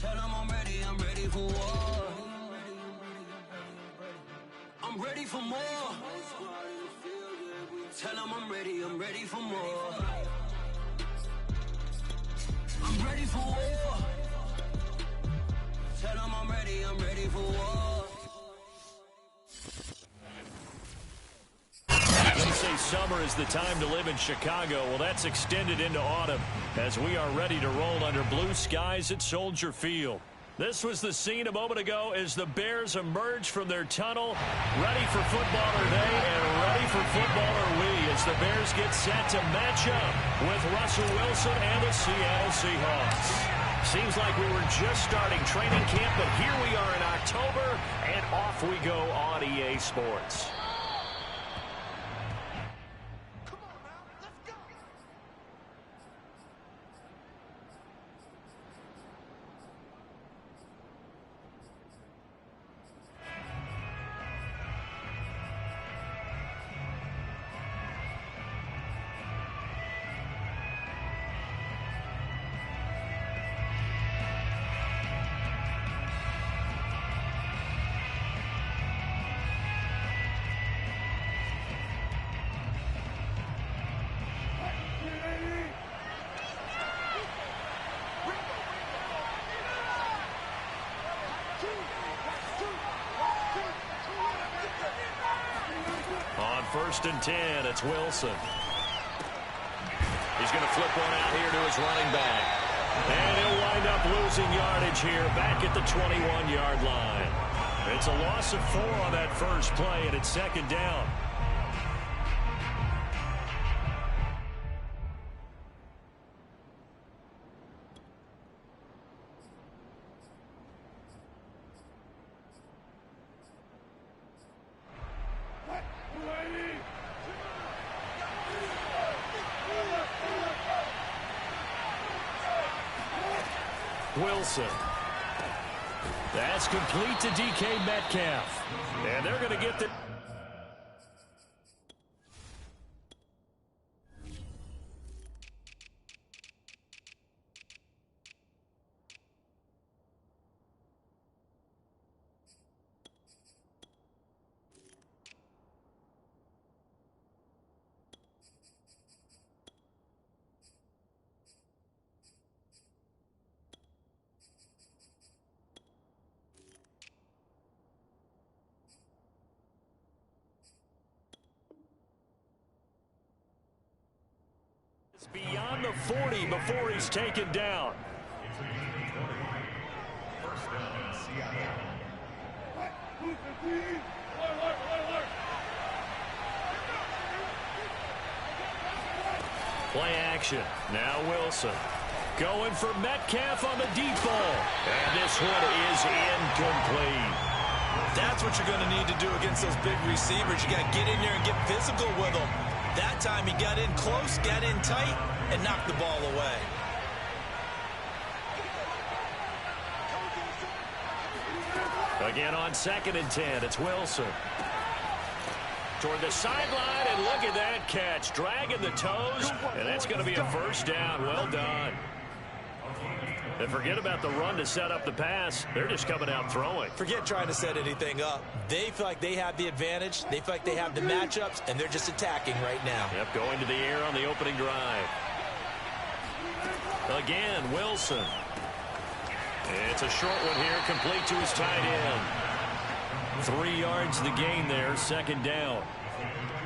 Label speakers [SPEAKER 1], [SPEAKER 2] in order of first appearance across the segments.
[SPEAKER 1] Tell them I'm ready for war. I'm ready for more. Tell them I'm ready for more. I'm ready for war. Tell them I'm ready for war.
[SPEAKER 2] They say summer is the time to live in Chicago. Well, that's extended into autumn as we are ready to roll under blue skies at Soldier Field. This was the scene a moment ago as the Bears emerged from their tunnel, ready for footballer day and ready for footballer we, as the Bears get set to match up with Russell Wilson and the Seattle Seahawks. Seems like we were just starting training camp, but here we are in October, and off we go on EA Sports. First and 10, it's Wilson. He's going to flip one out here to his running back. And he'll wind up losing yardage here back at the 21-yard line. It's a loss of 4 on that first play, and it's second down. Wilson. That's complete to DK Metcalf. And they're going to get the... beyond the 40 before he's taken down. Play action. Now Wilson. Going for Metcalf on the deep ball. And this one is incomplete.
[SPEAKER 3] That's what you're going to need to do against those big receivers. You got to get in there and get physical with them. That time he got in close, got in tight, and knocked the ball away.
[SPEAKER 2] Again on second and 10, it's Wilson. Toward the sideline, and look at that catch. Dragging the toes, and that's going to be a first down. Well done. And forget about the run to set up the pass. They're just coming out throwing.
[SPEAKER 3] Forget trying to set anything up. They feel like they have the advantage. They feel like they have the matchups, and they're just attacking right now.
[SPEAKER 2] Yep, going to the air on the opening drive. Again, Wilson. It's a short one here, complete to his tight end. 3 yards the gain there, second down.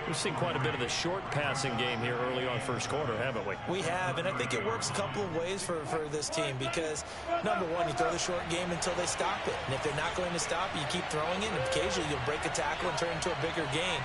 [SPEAKER 2] We've seen quite a bit of the short passing game here early on first quarter, haven't we?
[SPEAKER 3] We have, and I think it works a couple of ways for this team because, number one, you throw the short game until they stop it. And if they're not going to stop it, you keep throwing it, and occasionally you'll break a tackle and turn into a bigger gain.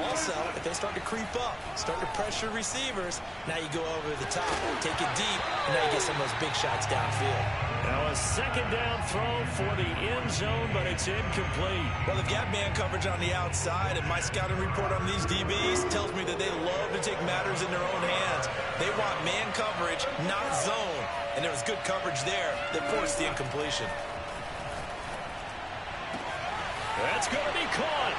[SPEAKER 3] Also, if they start to creep up, start to pressure receivers, now you go over the top, take it deep, and now you get some of those big shots downfield.
[SPEAKER 2] Now a second down throw for the end zone, but it's incomplete.
[SPEAKER 3] Well, they've got man coverage on the outside, and my scouting report on these DBs tells me that they love to take matters in their own hands. They want man coverage, not zone. And there was good coverage there that forced the incompletion.
[SPEAKER 2] That's going to be caught.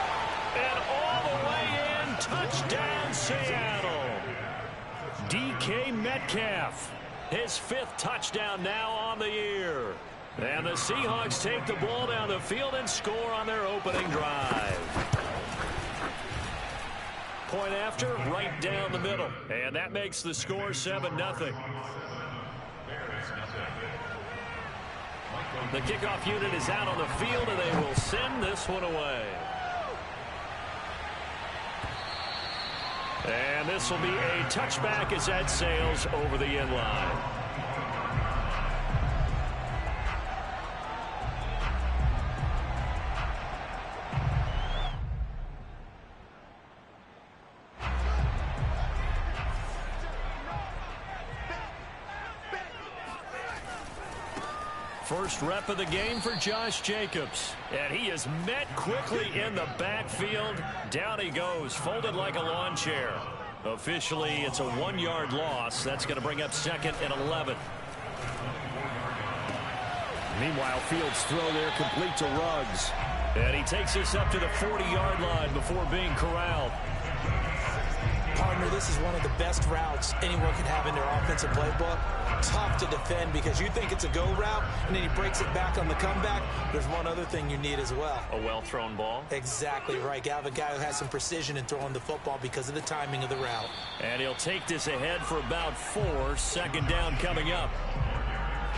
[SPEAKER 2] And all the way in, touchdown Seattle. DK Metcalf, his 5th touchdown now on the year. And the Seahawks take the ball down the field and score on their opening drive. Point after, right down the middle. And that makes the score 7-0. The kickoff unit is out on the field, and they will send this one away. And this will be a touchback as that sails over the end line. First rep of the game for Josh Jacobs. And he is met quickly in the backfield. Down he goes, folded like a lawn chair. Officially, it's a 1-yard loss. That's going to bring up 2nd and 11. Meanwhile, Fields' throw there complete to Ruggs. And he takes this up to the 40-yard line before being corralled.
[SPEAKER 3] Partner, this is one of the best routes anyone can have in their offensive playbook. Tough to defend because you think it's a go route, and then he breaks it back on the comeback. There's one other thing you need as well.
[SPEAKER 2] A well-thrown ball.
[SPEAKER 3] Exactly right. You have a guy who has some precision in throwing the football because of the timing of the route.
[SPEAKER 2] And he'll take this ahead for about 4. 2nd down coming up.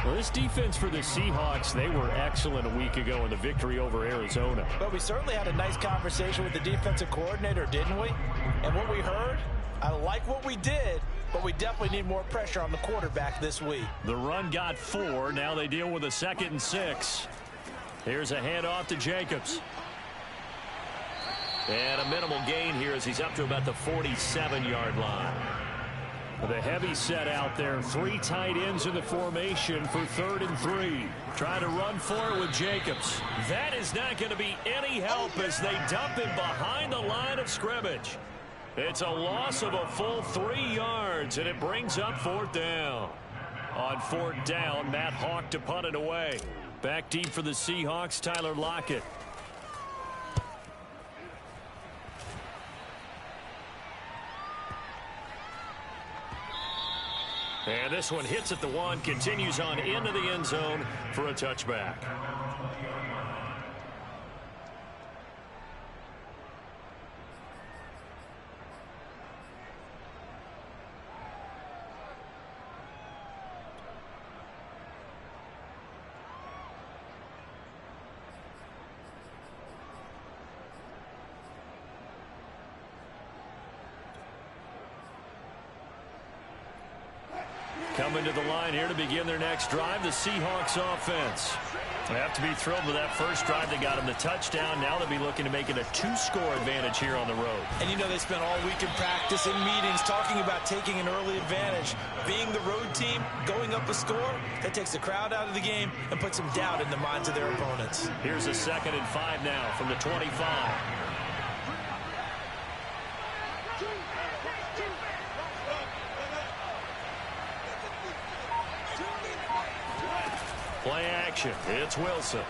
[SPEAKER 2] Well, this defense for the Seahawks, they were excellent a week ago in the victory over Arizona.
[SPEAKER 3] But we certainly had a nice conversation with the defensive coordinator, didn't we? And what we heard, I like what we did, but we definitely need more pressure on the quarterback this week.
[SPEAKER 2] The run got 4. Now they deal with a 2nd and 6. Here's a handoff to Jacobs. And a minimal gain here as he's up to about the 47-yard line. The heavy set out there. 3 tight ends in the formation for 3rd and 3. Trying to run for it with Jacobs. That is not going to be any help as they dump him behind the line of scrimmage. It's a loss of a full 3 yards, and it brings up 4th down. On 4th down, Matt Hawk to punt it away. Back deep for the Seahawks, Tyler Lockett. And this one hits at the 1, continues on into the end zone for a touchback. Coming to the line here to begin their next drive, the Seahawks offense. They have to be thrilled with that first drive. They got them the touchdown. Now they'll be looking to make it a 2-score advantage here on the road. And you know they spent all week in practice and meetings talking about taking an early advantage. Being the road team, going up a score, that takes the crowd out of the game and puts some doubt in the minds of their opponents. Here's a 2nd and 5 now from the 25. Play action. It's Wilson.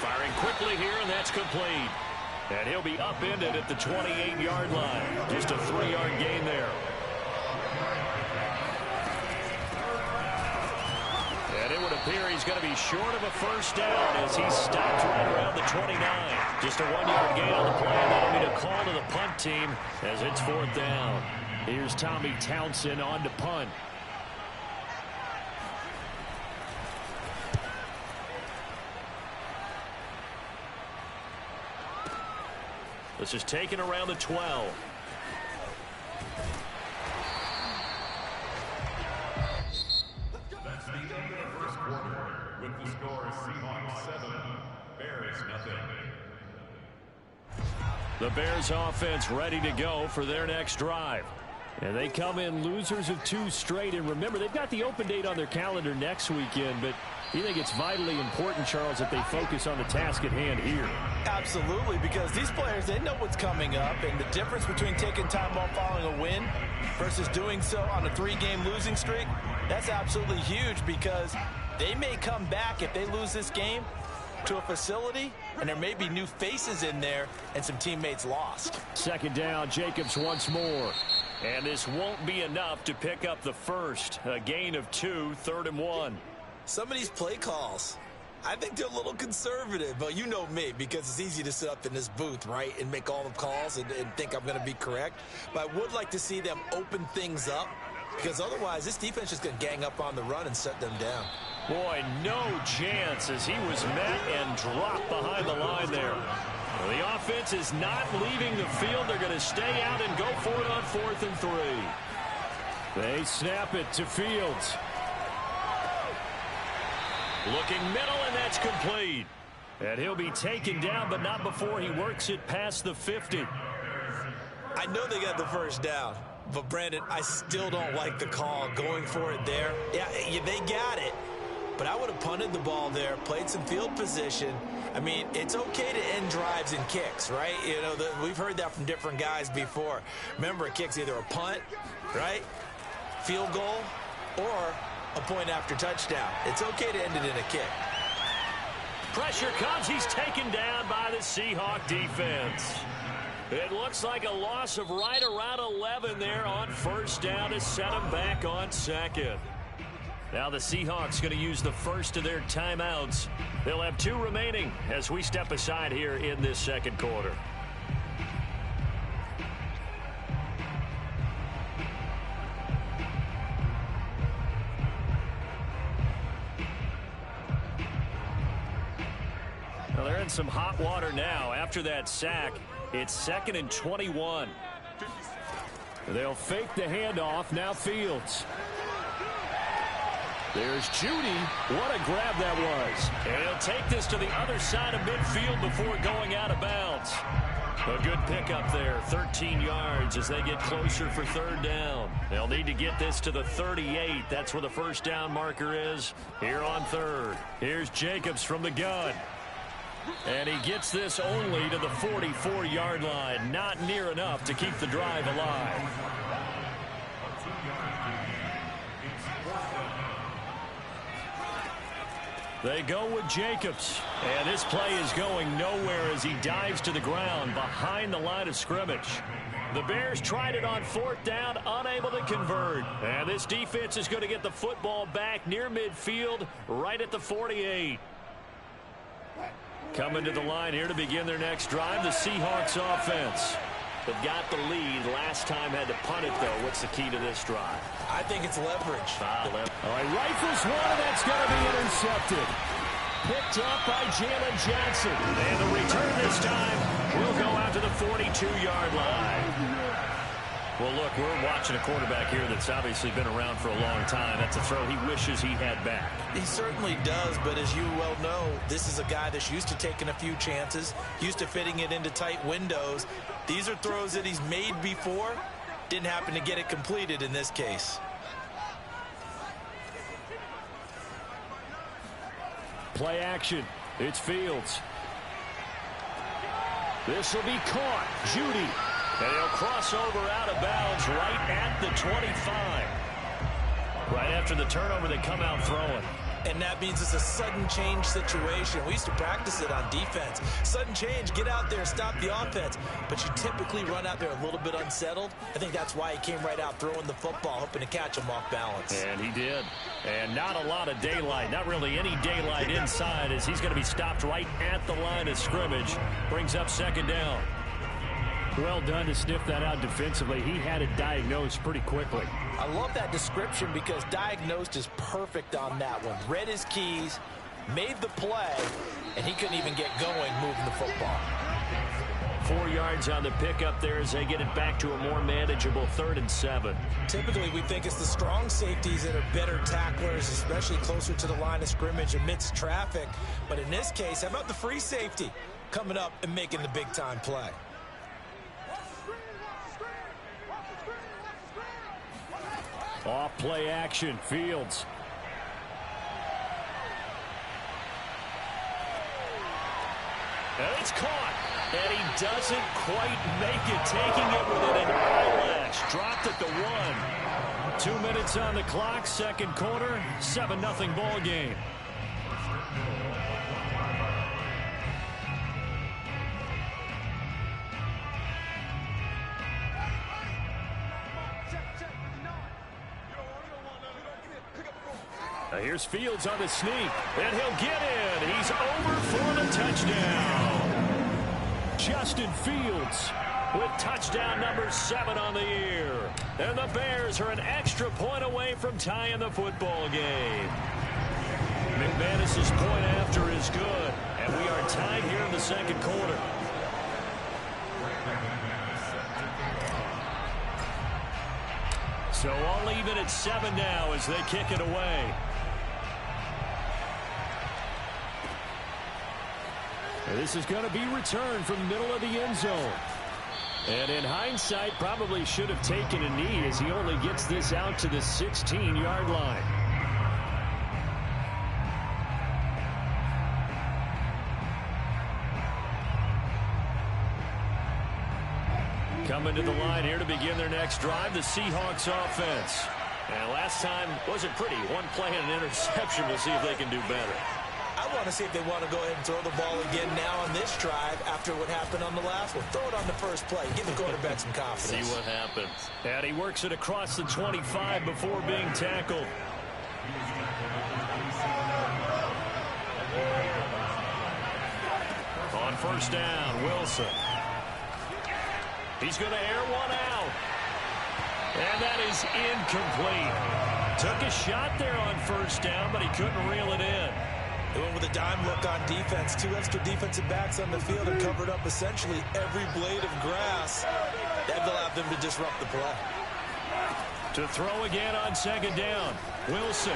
[SPEAKER 2] Firing quickly here, and that's complete. And he'll be upended at the 28-yard line. Just a 3-yard gain there. And it would appear he's going to be short of a first down as he stopped right around the 29. Just a 1-yard gain on the play. That'll be a call to the punt team as it's 4th down. Here's Tommy Townsend on to punt. This is taken around the 12.
[SPEAKER 4] That's the end of the first quarter. With the score Seahawks 7, Bears nothing.
[SPEAKER 2] The Bears offense ready to go for their next drive. And they come in losers of 2 straight. And remember, they've got the open date on their calendar next weekend, but you think it's vitally important, Charles, that they focus on the task at hand here?
[SPEAKER 3] Absolutely, because these players, they know what's coming up, and the difference between taking time off following a win versus doing so on a 3-game losing streak, that's absolutely huge because they may come back if they lose this game to a facility, and there may be new faces in there and some teammates lost.
[SPEAKER 2] 2nd down, Jacobs once more. And this won't be enough to pick up the first. A gain of 2, 3rd and 1.
[SPEAKER 3] Some of these play calls, I think they're a little conservative, but you know me, because it's easy to sit up in this booth, right, and make all the calls and think I'm going to be correct. But I would like to see them open things up, because otherwise this defense is going to gang up on the run and shut them down.
[SPEAKER 2] Boy, no chance as he was met and dropped behind the line there. The offense is not leaving the field. They're going to stay out and go for it on 4th and 3. They snap it to Fields. Looking middle, and that's complete. And he'll be taken down, but not before he works it past the 50.
[SPEAKER 3] I know they got the first down, but Brandon, I still don't like the call going for it there. Yeah, they got it, but I would have punted the ball there, played some field position. I mean, it's okay to end drives and kicks, right? You know, we've heard that from different guys before. Remember, a kick's either a punt, right, field goal, or a point after touchdown. It's okay to end it in a kick.
[SPEAKER 2] Pressure comes. He's taken down by the Seahawk defense. It looks like a loss of right around 11 there on 1st down to set him back on 2nd. Now the Seahawks going to use the first of their timeouts. They'll have 2 remaining as we step aside here in this 2nd quarter. Well, they're in some hot water now. After that sack, it's 2nd and 21. They'll fake the handoff. Now Fields. There's Judy. What a grab that was. And he'll take this to the other side of midfield before going out of bounds. A good pickup there, 13 yards as they get closer for 3rd down. They'll need to get this to the 38. That's where the first down marker is here on 3rd. Here's Jacobs from the gun. And he gets this only to the 44-yard line. Not near enough to keep the drive alive. They go with Jacobs. And this play is going nowhere as he dives to the ground behind the line of scrimmage. The Bears tried it on 4th down, unable to convert. And this defense is going to get the football back near midfield, right at the 48. Coming to the line here to begin their next drive, the Seahawks offense. They've got the lead. Last time had to punt it, though. What's the key to this drive?
[SPEAKER 3] I think it's leverage.
[SPEAKER 2] All right, rifles one, and that's going to be intercepted. Picked up by Jalen Johnson. And the return this time will go out to the 42-yard line. Well, look, we're watching a quarterback here that's obviously been around for a long time. That's a throw he wishes he had back.
[SPEAKER 3] He certainly does, but as you well know, this is a guy that's used to taking a few chances, used to fitting it into tight windows. These are throws that he's made before. Didn't happen to get it completed in this case.
[SPEAKER 2] Play action. It's Fields. This will be caught. Judy. And he'll cross over out of bounds right at the 25. Right after the turnover, they come out throwing.
[SPEAKER 3] And that means it's a sudden change situation. We used to practice it on defense. Sudden change, get out there, stop the offense. But you typically run out there a little bit unsettled. I think that's why he came right out throwing the football, hoping to catch him off balance.
[SPEAKER 2] And he did. And not a lot of daylight, not really any daylight inside, as he's going to be stopped right at the line of scrimmage. Brings up 2nd down. Well done to sniff that out defensively. He had it diagnosed pretty quickly.
[SPEAKER 3] I love that description because diagnosed is perfect on that one. Read his keys, made the play, and he couldn't even get going moving the football.
[SPEAKER 2] 4 yards on the pickup there as they get it back to a more manageable 3rd and 7.
[SPEAKER 3] Typically, we think it's the strong safeties that are better tacklers, especially closer to the line of scrimmage amidst traffic. But in this case, how about the free safety coming up and making the big-time play?
[SPEAKER 2] Off play action, Fields. And it's caught. And he doesn't quite make it, taking it within an eyelash. Dropped at the 1. 2 minutes on the clock, 2nd quarter, 7-0 ball game. Here's Fields on the sneak, and he'll get in. He's over for the touchdown. Justin Fields with touchdown number 7 on the year. And the Bears are an extra point away from tying the football game. McManus's point after is good, and we are tied here in the second quarter. So all even at 7 now as they kick it away. This is going to be returned from the middle of the end zone. And in hindsight, probably should have taken a knee as he only gets this out to the 16-yard line. Coming to the line here to begin their next drive, the Seahawks offense. And last time wasn't pretty. One play and an interception. We'll see if they can do better.
[SPEAKER 3] I want to see if they want to go ahead and throw the ball again now on this drive after what happened on the last one. Throw it on the first play. Give the quarterback some confidence.
[SPEAKER 2] See what happens. And he works it across the 25 before being tackled. On first down, Wilson. He's going to air one out. And that is incomplete. Took a shot there on first down, but he couldn't reel it in.
[SPEAKER 3] They went with a dime look on defense. 2 extra defensive backs on the field and covered up essentially every blade of grass. That allowed them to disrupt the play.
[SPEAKER 2] To throw again on second down. Wilson.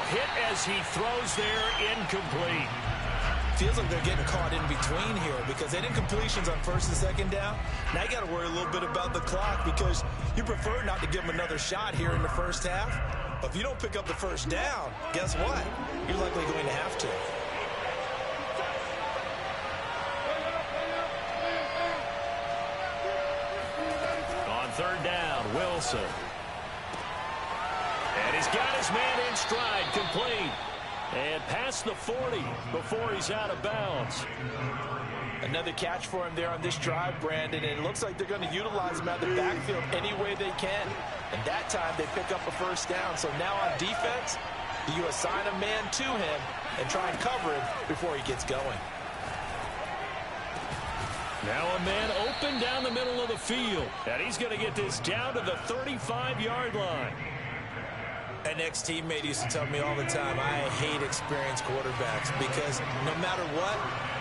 [SPEAKER 2] Hit as he throws there, incomplete.
[SPEAKER 3] Feels like they're getting caught in between here because they did completions on first and second down. Now you got to worry a little bit about the clock because you prefer not to give them another shot here in the first half. But if you don't pick up the first down, guess what? You're likely going to have to.
[SPEAKER 2] On third down, Wilson. And he's got his man in stride, complete. And past the 40 before he's out of bounds.
[SPEAKER 3] Another catch for him there on this drive, Brandon. And it looks like they're going to utilize him out of the backfield any way they can. And that time they pick up a first down. So now on defense, you assign a man to him and try and cover him before he gets going.
[SPEAKER 2] Now a man open down the middle of the field. And he's going to get this down to the 35-yard line.
[SPEAKER 3] An ex-teammate used to tell me all the time, I hate experienced quarterbacks because no matter what,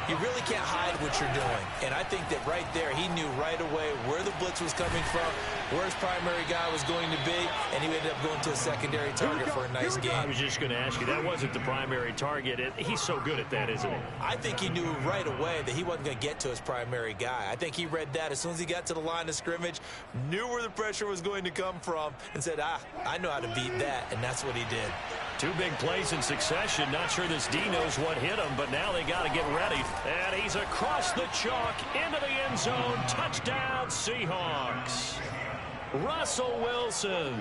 [SPEAKER 3] you really can't hide what you're doing. And I think that right there, he knew right away where the blitz was coming from, where his primary guy was going to be, and he ended up going to a secondary target for a nice game.
[SPEAKER 2] I was just going to ask you, that wasn't the primary target. He's so good at that, isn't he?
[SPEAKER 3] I think he knew right away that he wasn't going to get to his primary guy. I think he read that as soon as he got to the line of scrimmage, knew where the pressure was going to come from, and said, I know how to beat that, and that's what he did.
[SPEAKER 2] 2 big plays in succession. Not sure this D knows what hit him, but now they got to get ready. And he's across the chalk into the end zone. Touchdown, Seahawks. Russell Wilson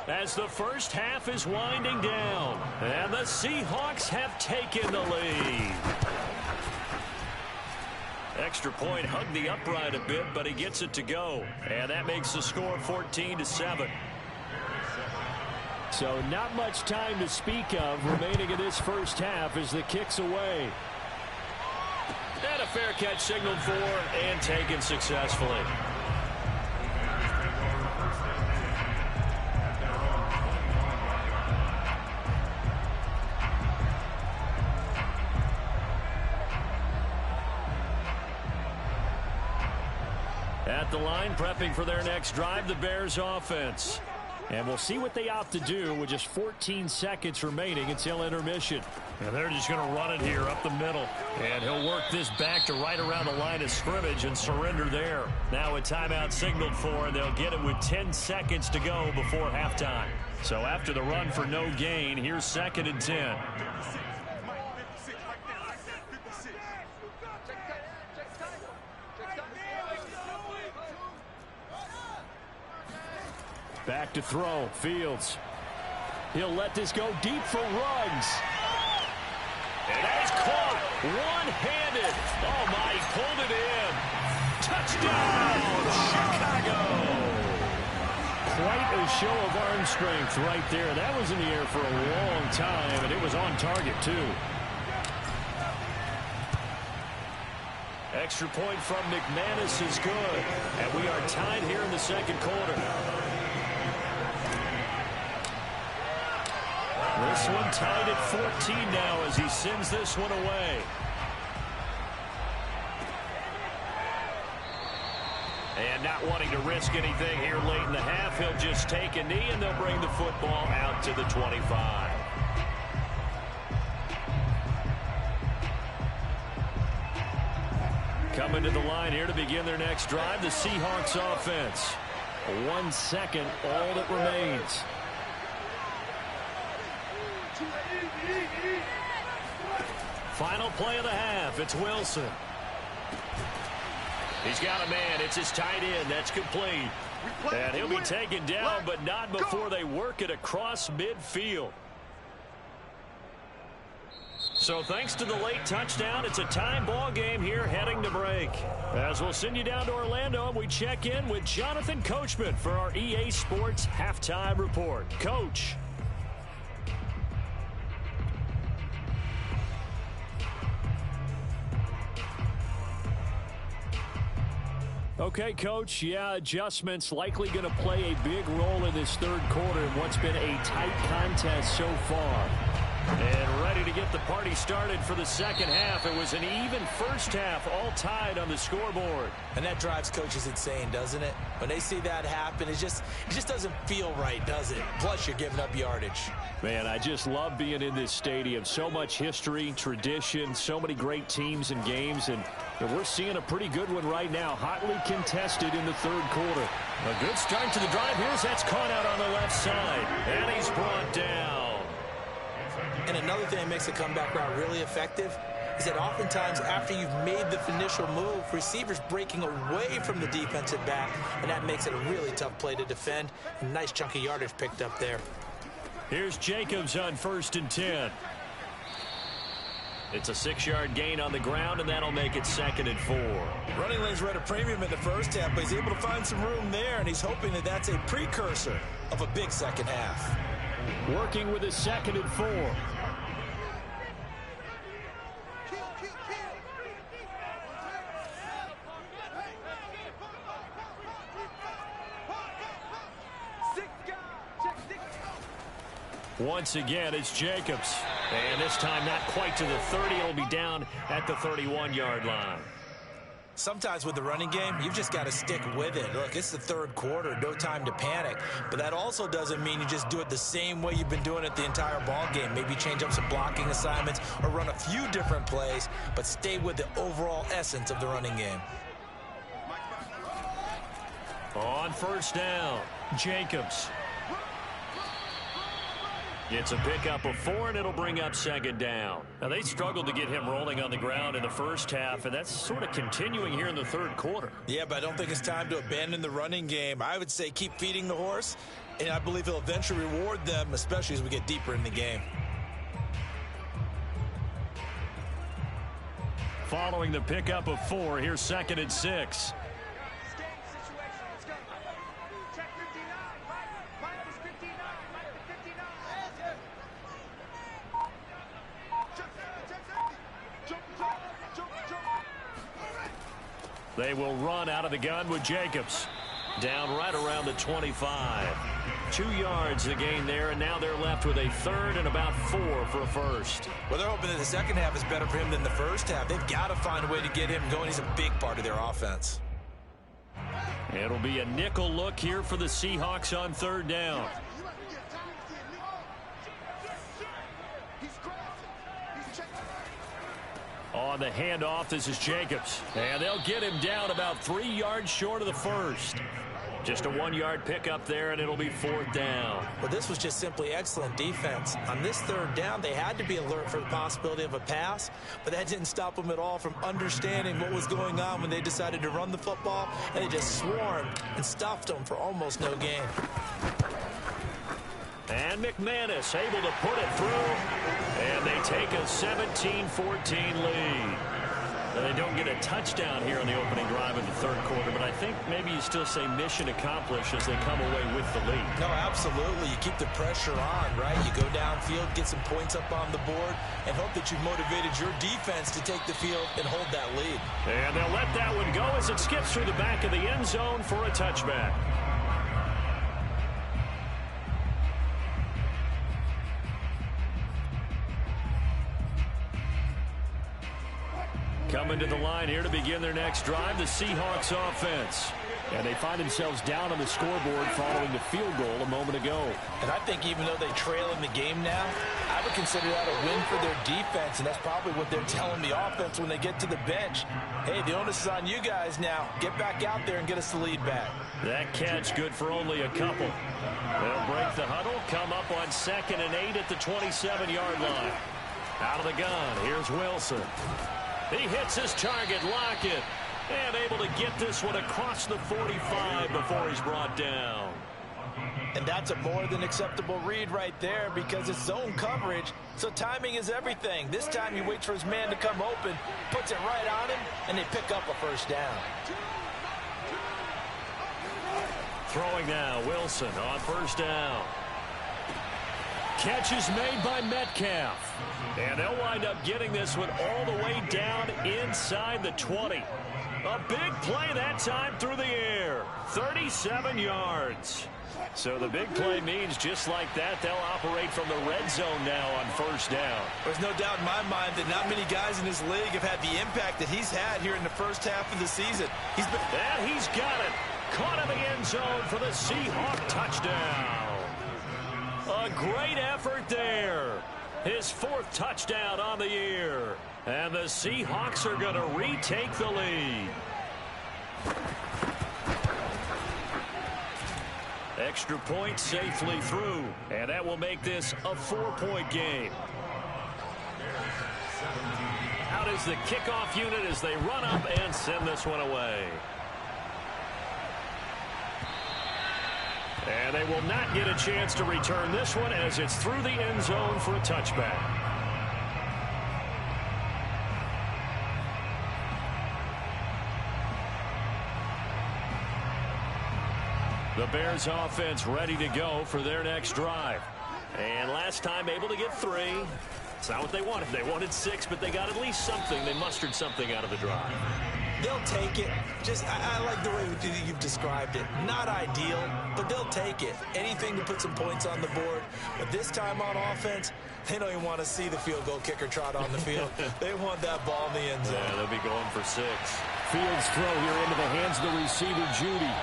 [SPEAKER 2] as the first half is winding down. And the Seahawks have taken the lead. Extra point hugged the upright a bit, but he gets it to go. And that makes the score 14-7. So not much time to speak of remaining in this first half as the kick's away. And a fair catch signaled for and taken successfully. At the line, prepping for their next drive, the Bears offense. And we'll see what they opt to do with just 14 seconds remaining until intermission. And they're just going to run it here up the middle. And he'll work this back to right around the line of scrimmage and surrender there. Now a timeout signaled for, and they'll get it with 10 seconds to go before halftime. So after the run for no gain, here's 2nd and 10. Back to throw, Fields. He'll let this go deep for Ruggs. And that is caught one-handed. Oh, my, he pulled it in. Touchdown, Chicago. Quite a show of arm strength right there. That was in the air for a long time, and it was on target, too. Extra point from McManus is good. And we are tied here in the second quarter. This one tied at 14 now as he sends this one away. And not wanting to risk anything here late in the half, he'll just take a knee, and they'll bring the football out to the 25. Coming to the line here to begin their next drive, the Seahawks offense. 1 second, all that remains. Final play of the half, it's Wilson. He's got a man. It's his tight end. That's complete. And he'll be taken down, but not before they work it across midfield. So thanks to the late touchdown, it's a time ball game here heading to break. As we'll send you down to Orlando, and we check in with Jonathan Coachman for our EA Sports Halftime Report. Coach. Okay, Coach, yeah, adjustments likely going to play a big role in this third quarter in what's been a tight contest so far. And ready to get the party started for the second half. It was an even first half, all tied on the scoreboard.
[SPEAKER 3] And that drives coaches insane, doesn't it? When they see that happen, it just doesn't feel right, does it? Plus, you're giving up yardage.
[SPEAKER 2] Man, I just love being in this stadium. So much history, tradition, so many great teams and games, and we're seeing a pretty good one right now, hotly contested in the third quarter. A good start to the drive. Here's that's caught out on the left side, and he's brought down.
[SPEAKER 3] And another thing that makes a comeback route really effective is that oftentimes after you've made the initial move, receivers breaking away from the defensive back, and that makes it a really tough play to defend. A nice chunk of yardage picked up there.
[SPEAKER 2] Here's Jacobs on 1st and 10. It's a 6-yard gain on the ground, and that'll make it 2nd and 4.
[SPEAKER 3] Running lanes were at a premium in the first half, but he's able to find some room there, and he's hoping that that's a precursor of a big second half.
[SPEAKER 2] Working with his 2nd and 4. Once again, it's Jacobs. And this time not quite to the 30. It'll be down at the 31-yard line.
[SPEAKER 3] Sometimes with the running game, you've just got to stick with it. Look, it's the third quarter, no time to panic. But that also doesn't mean you just do it the same way you've been doing it the entire ball game. Maybe change up some blocking assignments or run a few different plays, but stay with the overall essence of the running game.
[SPEAKER 2] On 1st down, Jacobs. It's a pickup of 4, and it'll bring up 2nd down. Now, they struggled to get him rolling on the ground in the first half, and that's sort of continuing here in the third quarter.
[SPEAKER 3] Yeah, but I don't think it's time to abandon the running game. I would say keep feeding the horse, and I believe he'll eventually reward them, especially as we get deeper in the game.
[SPEAKER 2] Following the pickup of 4, here's 2nd and 6. They will run out of the gun with Jacobs. Down right around the 25. 2 yards the gain there, and now they're left with a 3rd and about 4 for a first.
[SPEAKER 3] Well, they're hoping that the second half is better for him than the first half. They've got to find a way to get him going. He's a big part of their offense.
[SPEAKER 2] It'll be a nickel look here for the Seahawks on 3rd down. On the handoff, this is Jacobs. And they'll get him down about 3 yards short of the first. Just a 1-yard pickup there, and it'll be 4th down.
[SPEAKER 3] Well, this was just simply excellent defense. On this 3rd down, they had to be alert for the possibility of a pass, but that didn't stop them at all from understanding what was going on when they decided to run the football, and they just swarmed and stuffed them for almost no gain.
[SPEAKER 2] And McManus able to put it through, and they take a 17-14 lead. And they don't get a touchdown here on the opening drive of the third quarter, but I think maybe you still say mission accomplished as they come away with the lead.
[SPEAKER 3] No, absolutely. You keep the pressure on, right? You go downfield, get some points up on the board, and hope that you've motivated your defense to take the field and hold that lead.
[SPEAKER 2] And they'll let that one go as it skips through the back of the end zone for a touchback. Coming to the line here to begin their next drive, the Seahawks offense. And they find themselves down on the scoreboard following the field goal a moment ago.
[SPEAKER 3] And I think even though they trail in the game now, I would consider that a win for their defense, and that's probably what they're telling the offense when they get to the bench. Hey, the onus is on you guys now. Get back out there and get us the lead back.
[SPEAKER 2] That catch good for only a couple. They'll break the huddle, come up on 2nd and 8 at the 27-yard line. Out of the gun, here's Wilson. He hits his target, Lockett, and able to get this one across the 45 before he's brought down.
[SPEAKER 3] And that's a more than acceptable read right there because it's zone coverage, so timing is everything. This time he waits for his man to come open, puts it right on him, and they pick up a first down.
[SPEAKER 2] Throwing now, Wilson on first down. Catch is made by Metcalf. And they'll wind up getting this one all the way down inside the 20. A big play that time through the air. 37 yards. So the big play means just like that, they'll operate from the red zone now on first down.
[SPEAKER 3] There's no doubt in my mind that not many guys in this league have had the impact that he's had here in the first half of the season.
[SPEAKER 2] And he's got it. Caught in the end zone for the Seahawk touchdown. A great effort there. His 4th touchdown on the year. And the Seahawks are going to retake the lead. Extra point safely through. And that will make this a 4-point game. Out is the kickoff unit as they run up and send this one away. And they will not get a chance to return this one as it's through the end zone for a touchback. The Bears offense ready to go for their next drive. And last time able to get 3. It's not what they wanted. They wanted 6, but they got at least something. They mustered something out of the drive.
[SPEAKER 3] They'll take it. I like the way you've described it. Not ideal, but they'll take it. Anything to put some points on the board. But this time on offense, they don't even want to see the field goal kicker trot on the field. They want that ball in the end zone.
[SPEAKER 2] Yeah, they'll be going for 6.
[SPEAKER 5] Fields throw here into the hands of the receiver, Judy.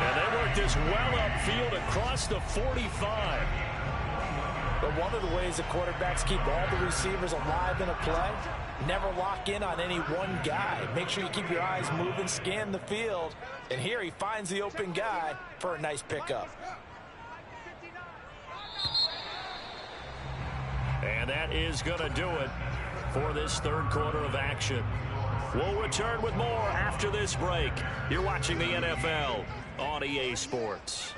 [SPEAKER 2] And they work this well upfield across the 45.
[SPEAKER 3] But one of the ways the quarterbacks keep all the receivers alive in a play, never lock in on any one guy. Make sure you keep your eyes moving, scan the field. And here he finds the open guy for a nice pickup.
[SPEAKER 2] And that is going to do it for this third quarter of action. We'll return with more after this break. You're watching the NFL on EA Sports.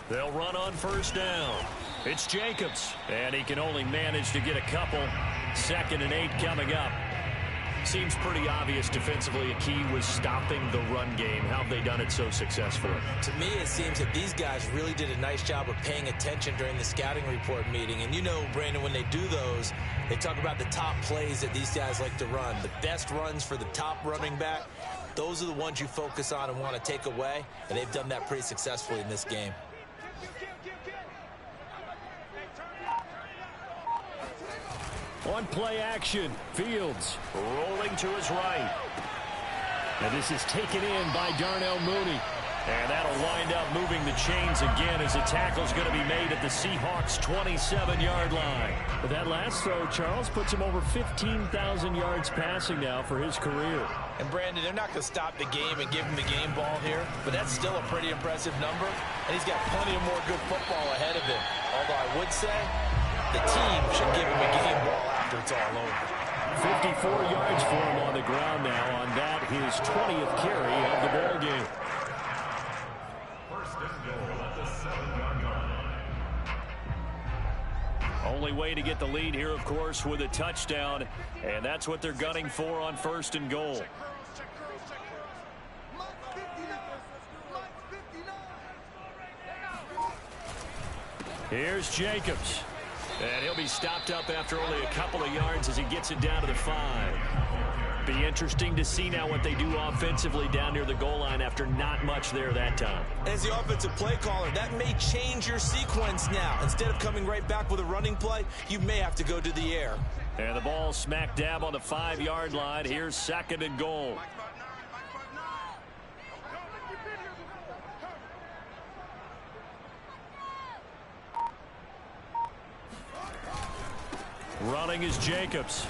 [SPEAKER 2] They'll run on first down. It's Jacobs, and he can only manage to get a couple. 2nd and 8 coming up. Seems pretty obvious defensively a key was stopping the run game. How have they done it so successfully?
[SPEAKER 3] To me, it seems that these guys really did a nice job of paying attention during the scouting report meeting. And you know, Brandon, when they do those, they talk about the top plays that these guys like to run. The best runs for the top running back. Those are the ones you focus on and want to take away. And they've done that pretty successfully in this game.
[SPEAKER 5] On play action, Fields
[SPEAKER 2] Rolling to his right.
[SPEAKER 5] and this is taken in by Darnell Mooney.
[SPEAKER 2] And that'll wind up moving the chains again as the tackle's going to be made at the Seahawks' 27-yard line.
[SPEAKER 5] But that last throw, Charles, puts him over 15,000 yards passing now for his career.
[SPEAKER 3] And Brandon, they're not going to stop the game and give him the game ball here, but that's still a pretty impressive number, and he's got plenty of more good football ahead of him. Although I would say the team should give him a game ball after it's all over.
[SPEAKER 5] 54 yards for him on the ground now on that, his 20th carry of the ball game.
[SPEAKER 4] First and goal at the 7-yard line.
[SPEAKER 2] way to get the lead here, of course, with a touchdown. And that's what they're gunning for on 1st and goal. Here's Jacobs. And he'll be stopped up after only a couple of yards as he gets it down to the 5. Be interesting to see now what they do offensively down near the goal line after not much there that time.
[SPEAKER 3] As the offensive play caller, that may change your sequence now. Instead of coming right back with a running play, you may have to go to the air.
[SPEAKER 2] And the ball smack dab on the 5-yard line. Here's 2nd and goal. Running is Jacobs.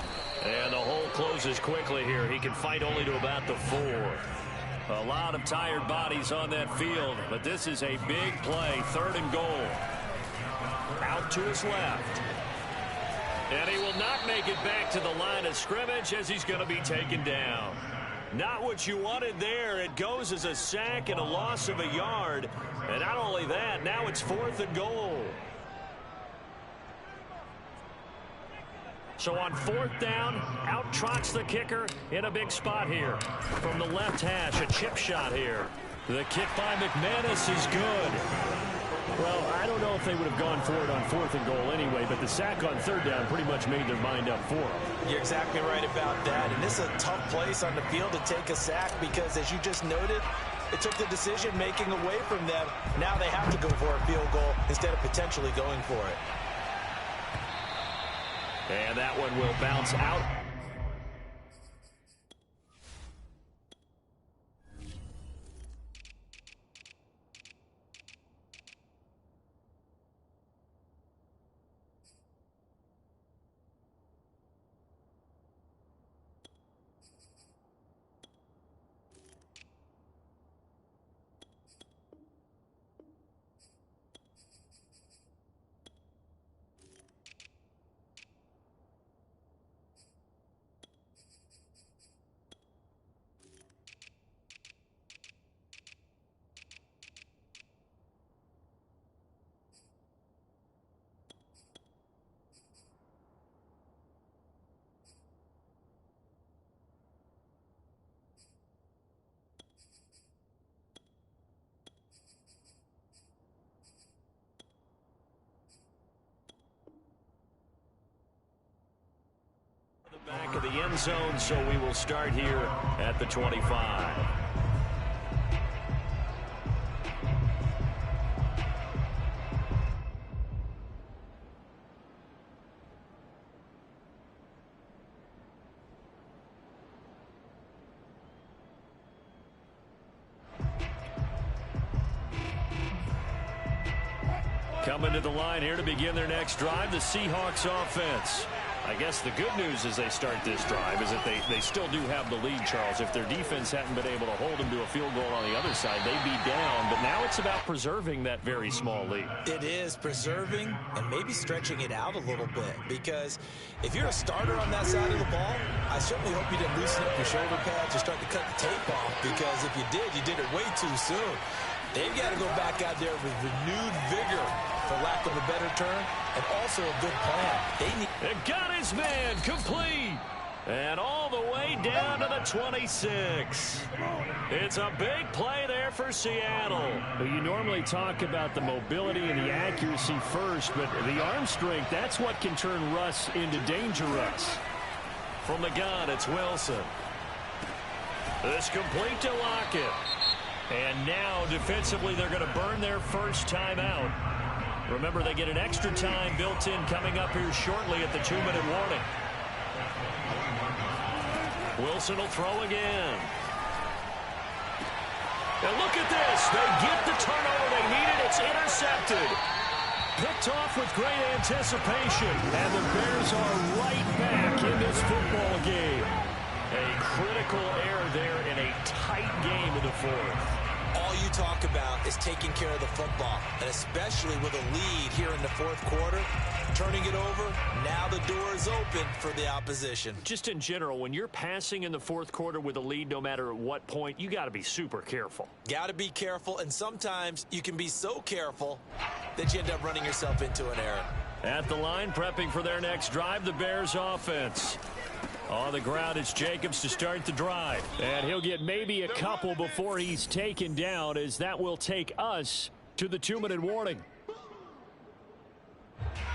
[SPEAKER 2] And the hole closes quickly here. He can fight only to about the 4. A lot of tired bodies on that field, but this is a big play. 3rd and goal. Out to his left. And he will not make it back to the line of scrimmage as he's going to be taken down. Not what you wanted there. It goes as a sack and a loss of a yard. And not only that, now it's 4th and goal. So on 4th down, out trots the kicker in a big spot here. From the left hash, a chip shot here. The kick by McManus is good.
[SPEAKER 5] Well, I don't know if they would have gone for it on 4th and goal anyway, but the sack on 3rd down pretty much made their mind up for them.
[SPEAKER 3] You're exactly right about that. And this is a tough place on the field to take a sack because, as you just noted, it took the decision-making away from them. Now they have to go for a field goal instead of potentially going for it.
[SPEAKER 2] And that one will bounce out. Back of the end zone, so we will start here at the 25. Coming to the line here to begin their next drive, the Seahawks offense. I guess the good news as they start this drive is that they still do have the lead, Charles. If their defense hadn't been able to hold them to a field goal on the other side, they'd be down. But now it's about preserving that very small lead.
[SPEAKER 3] It is preserving and maybe stretching it out a little bit, because if you're a starter on that side of the ball, I certainly hope you didn't loosen up your shoulder pads or start to cut the tape off, because if you did it way too soon. They've got to go back out there with renewed vigor, for lack of a better term, and also a good plan.
[SPEAKER 2] It got his man complete. And all the way down to the 26. It's a big play there for Seattle.
[SPEAKER 5] Well, you normally talk about the mobility and the accuracy first, but the arm strength, that's what can turn Russ into dangerous.
[SPEAKER 2] From the gun, it's Wilson. This complete to Lockett. And now, defensively, they're going to burn their first time out. Remember, they get an extra time built in coming up here shortly at the 2-minute warning. Wilson will throw again. And look at this. They get the turnover they needed. It's intercepted. Picked off with great anticipation. And the Bears are right back in this football game. A critical error there in a tight game in the fourth.
[SPEAKER 3] All you talk about is taking care of the football, and especially with a lead here in the fourth quarter, turning it over, now the door is open for the opposition.
[SPEAKER 2] Just in general, when you're passing in the fourth quarter with a lead, no matter at what point, you got to be super careful.
[SPEAKER 3] Got to be careful, and sometimes you can be so careful that you end up running yourself into an error.
[SPEAKER 2] At the line, prepping for their next drive, the Bears offense. On the ground, it's Jacobs to start the drive.
[SPEAKER 5] And he'll get maybe a couple before he's taken down, as that will take us to the 2-minute warning.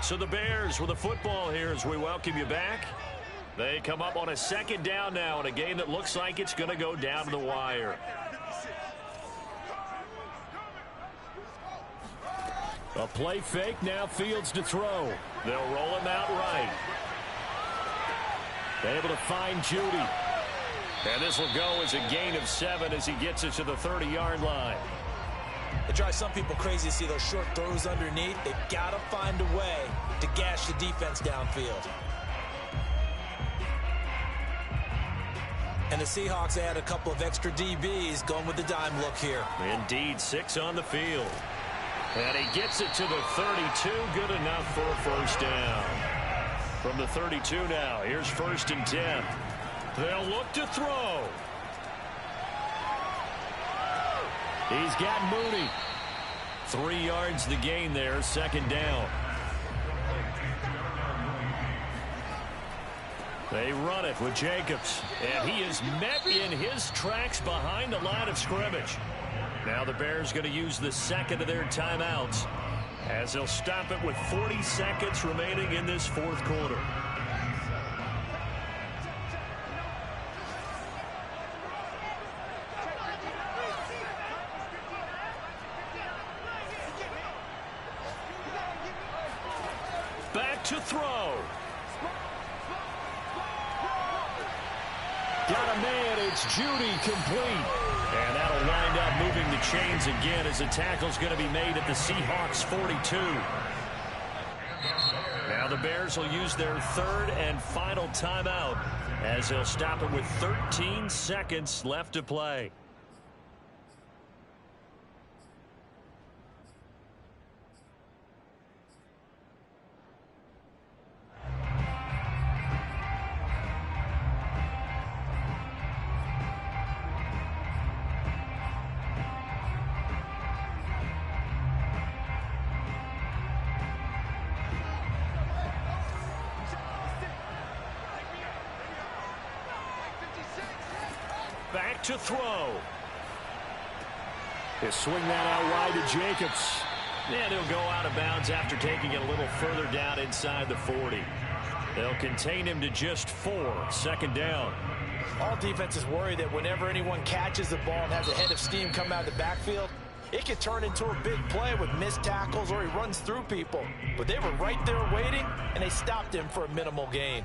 [SPEAKER 2] So the Bears with the football here as we welcome you back. They come up on a second down now in a game that looks like it's going to go down to the wire.
[SPEAKER 5] A play fake, now Fields to throw.
[SPEAKER 2] They'll roll him out right.
[SPEAKER 5] Able to find Judy.
[SPEAKER 2] And this will go as a gain of 7 as he gets it to the 30-yard line.
[SPEAKER 3] It drives some people crazy to see those short throws underneath. They've got to find a way to gash the defense downfield. And the Seahawks add a couple of extra DBs going with the dime look here.
[SPEAKER 2] Indeed, 6 on the field. And he gets it to the 32. Good enough for a first down. From the 32 now, here's 1st and 10. They'll look to throw.
[SPEAKER 5] He's got Mooney.
[SPEAKER 2] 3 yards the gain there, 2nd down. They run it with Jacobs, and he is met in his tracks behind the line of scrimmage. Now the Bears going to use the second of their timeouts as they'll stop it with 40 seconds remaining in this 4th quarter. Back to throw.
[SPEAKER 5] Got a man, it's Judy, complete.
[SPEAKER 2] And that'll wind up moving the chains again as the tackle's going to be made at the Seahawks 42. Now the Bears will use their 3rd and final timeout as they'll stop it with 13 seconds left to play. Back to throw.
[SPEAKER 5] They swing that out wide to Jacobs.
[SPEAKER 2] And he'll go out of bounds after taking it a little further down inside the 40. They'll contain him to just 4. 2nd down.
[SPEAKER 3] All defenses worry that whenever anyone catches the ball and has a head of steam come out of the backfield, it could turn into a big play with missed tackles or he runs through people. But they were right there waiting, and they stopped him for a minimal gain.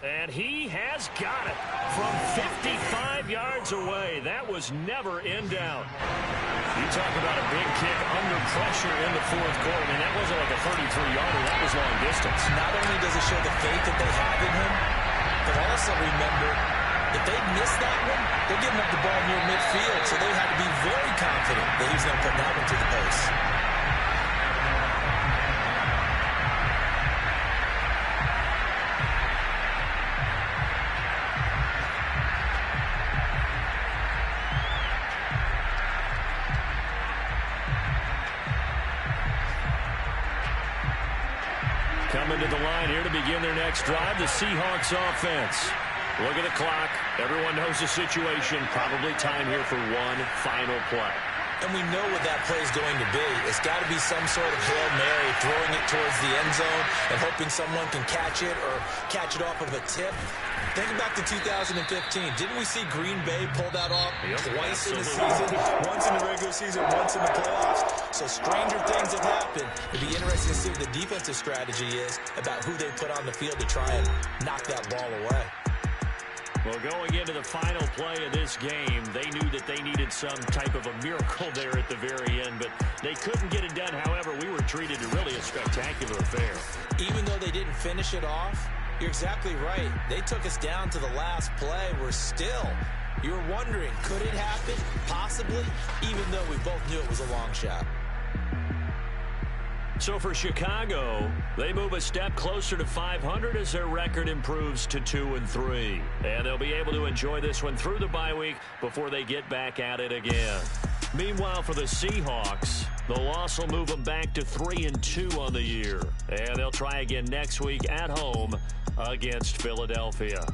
[SPEAKER 2] And he has got it from 55 yards away. That was never in doubt. You talk about a big kick under pressure in the 4th quarter. I mean, that wasn't like a 33-yarder. That was long distance.
[SPEAKER 3] Not only does it show the faith that they have in him, but also remember, if they miss that one, they're giving up the ball near midfield, so they had to be very confident that he's going to put that one to the post.
[SPEAKER 2] Coming to the line here to begin their next drive, the Seahawks offense. Look at the clock. Everyone knows the situation. Probably time here for one final play.
[SPEAKER 3] And we know what that play is going to be. It's got to be some sort of Hail Mary, throwing it towards the end zone and hoping someone can catch it or catch it off of a tip. Think back to 2015. Didn't we see Green Bay pull that off twice in the season? Once in the regular season, once in the playoffs. So stranger things have happened. It'd be interesting to see what the defensive strategy is about who they put on the field to try and knock that ball away.
[SPEAKER 2] Well, going into the final play of this game, they knew that they needed some type of a miracle there at the very end, but they couldn't get it done. However, we were treated to really a spectacular affair.
[SPEAKER 3] Even though they didn't finish it off, you're exactly right. They took us down to the last play. You're wondering, could it happen? Possibly, even though we both knew it was a long shot.
[SPEAKER 2] So for Chicago, they move a step closer to 500 as their record improves to 2-3. And they'll be able to enjoy this one through the bye week before they get back at it again. Meanwhile, for the Seahawks, the loss will move them back to 3-2 on the year. And they'll try again next week at home against Philadelphia.